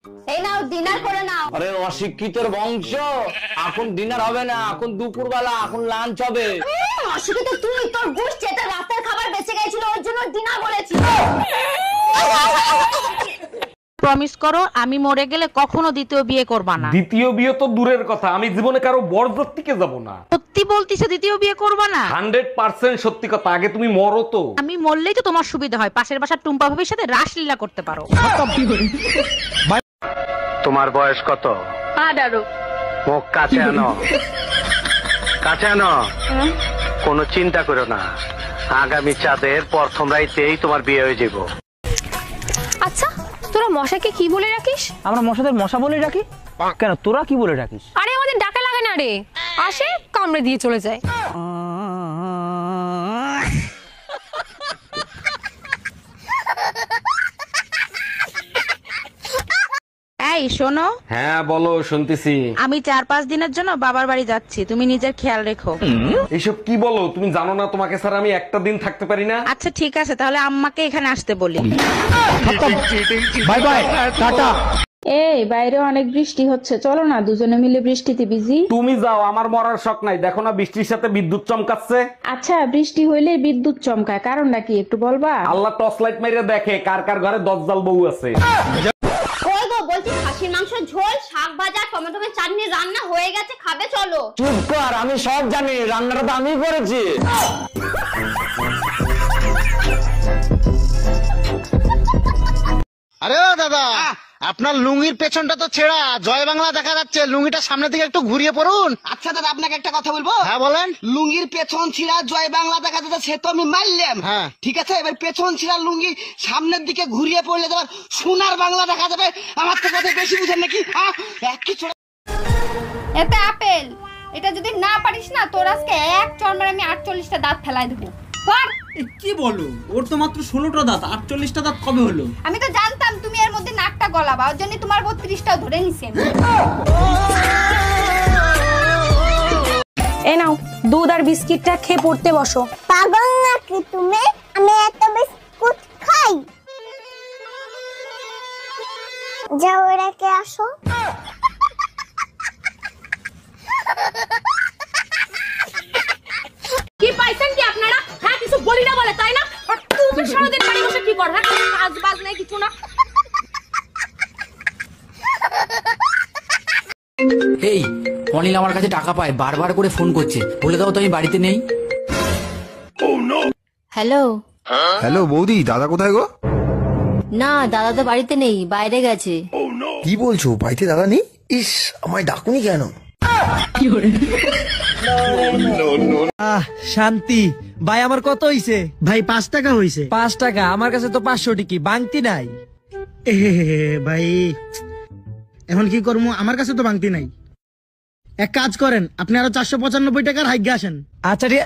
এই নাও ডিনার করে নাও। আরে অশিক্ষিতর বংশ, এখন ডিনার হবে না, এখন দুপুরবেলা, এখন লাঞ্চ হবে। অশিক্ষিত তুই, তোর গোষ্ঠী এটা রাতের খাবার বেঁচে গেছিল ওর জন্য ডিনার বলেছি। প্রমিস করো আমি মরে গেলে কখনো দ্বিতীয় বিয়ে করবা না। দ্বিতীয় বিয়ে তো দূরের কথা, আমি জীবনে কারো বরযাত্রীকে যাব না। সত্যি বলতিছো দ্বিতীয় বিয়ে করবা না? 100% সত্যি কথা। আগে তুমি মরো তো। আমি মরলেই তো তোমার সুবিধা হয়, পাশের বাসার টুম্পা ভাবির সাথে রাসলীলা করতে পারো। তোমার বয়স কত? 18। মুখ কাছে আনো, কাছে আনো। কোনো চিন্তা করো না, আগামী চাঁদের প্রথম রাইতেই তোমার বিয়ে হয়ে যাব। আচ্ছা তোরা মশাকে কি বলে রাখিস? আমরা মশাদের মশা বলে ডাকি। কেন তোরা কি বলে ডাকিস? আরে আমাদের ডাকা লাগে না রে, আসে কামড়ে দিয়ে চলে যায়। এই শোনো। হ্যাঁ বলো, শুনতেছি। আমি 4-5 দিনের জন্য বাবার বাড়ি যাচ্ছি, তুমি নিজের খেয়াল রেখো। এইসব কি বলো? তুমি জানো না তোমাকে স্যার আমি একটা দিন থাকতে পারি না? আচ্ছা ঠিক আছে, তাহলে আম্মাকে এখানে আসতে বলি। Bye bye, tata. এই বাইরে অনেক বৃষ্টি হচ্ছে, চলো না দুজনে মিলে বৃষ্টিতে ভিজি। তুমি যাও, আমার মরার শখ নাই। দেখো না বৃষ্টির সাথে বিদ্যুৎ চমকাচ্ছে। আচ্ছা বৃষ্টি হইলে বিদ্যুৎ চমকায়, কারণটা কি একটু বলবা? আল্লাহ টর্চ লাইট মেরে দেখে কার কার ঘরে দজ্জাল বউ আছে। ওই গো বলছি খাসির মাংস ঝোল, শাক ভাজা, টমেটো চাটনি রান্না হয়ে গেছে, খাবে চলো। চুপ কর, আমি সব জানি, রান্নাটা তো আমি করেছি। আরে ও দাদা, আপনার লুঙ্গির পেছনটা তো ছেঁড়া, জয় বাংলা দেখা যাচ্ছে। লুঙ্গিটা সামনে দিকে একটু ঘুরিয়ে পড়ুন। আচ্ছা দাদা আপনাকে একটা কথা বলবো। হ্যাঁ বলেন। লুঙ্গির পেছন ছিঁড়া জয় বাংলা দেখা যাচ্ছে, সে তো আমি মারলাম। হ্যাঁ ঠিক আছে, এবার পেছন ছিঁড়া লুঙ্গি সামনের দিকে ঘুরিয়ে পড়লে তোমার সোনার বাংলা দেখা যাবে। আমার তো কথা বেশি বুঝেন নাকি? কিছু এটা আপেল, এটা যদি না পারিস না তোর আজকে এক চড় আমি 48টা দাঁত ফেলাই দেবো। কি বলো, ওর তো মাত্র 16টা দাঁত, 48টা দাঁত কবে হলো? আমি তো জানতাম তুমি এর মধ্যে নাকটা গলাবা, ওর জন্য তোমার 32টাও ধরে নিছি। এ নাও দুধ আর বিস্কিটটা খেয়ে পড়তে বসো। পাগল নাকি তুমি? আমি এত বিস্কুট খাই? যাও রেখে আসো। কি পাইছেন কি আপনারা? হ্যাঁ কিছু বলি না বলে তাই না? আর তুমি সারাদিন বাড়ি বসে কি কর? হ্যাঁ কাজ বাজ নাই কিছু না। এই অনিল আমার কাছে টাকা পায়, বারবার করে ফোন করছে, বলে দাও তো আমি বাড়িতে নেই। হ্যালো হ্যালো বৌদি, দাদা কোথায় গো? না দাদা তো বাড়িতে নেই, বাইরে গেছে। কি বলছো, বাড়িতে দাদা নেই? ইস, আমায় ডাকুনি কেন? শান্তি ভাই, আমার কত হইছে ভাই? 5 টাকা হইছে। 5 টাকা? আমার কাছে তো 500 টিকি, বাংতি নাই। ভাই এখন কি করবো, আমার কাছে তো বাংতি নাই। এক কাজ করেন, আপনি আরো 495 টাকার হাইগে আসেন। আচ্ছা ঠিক।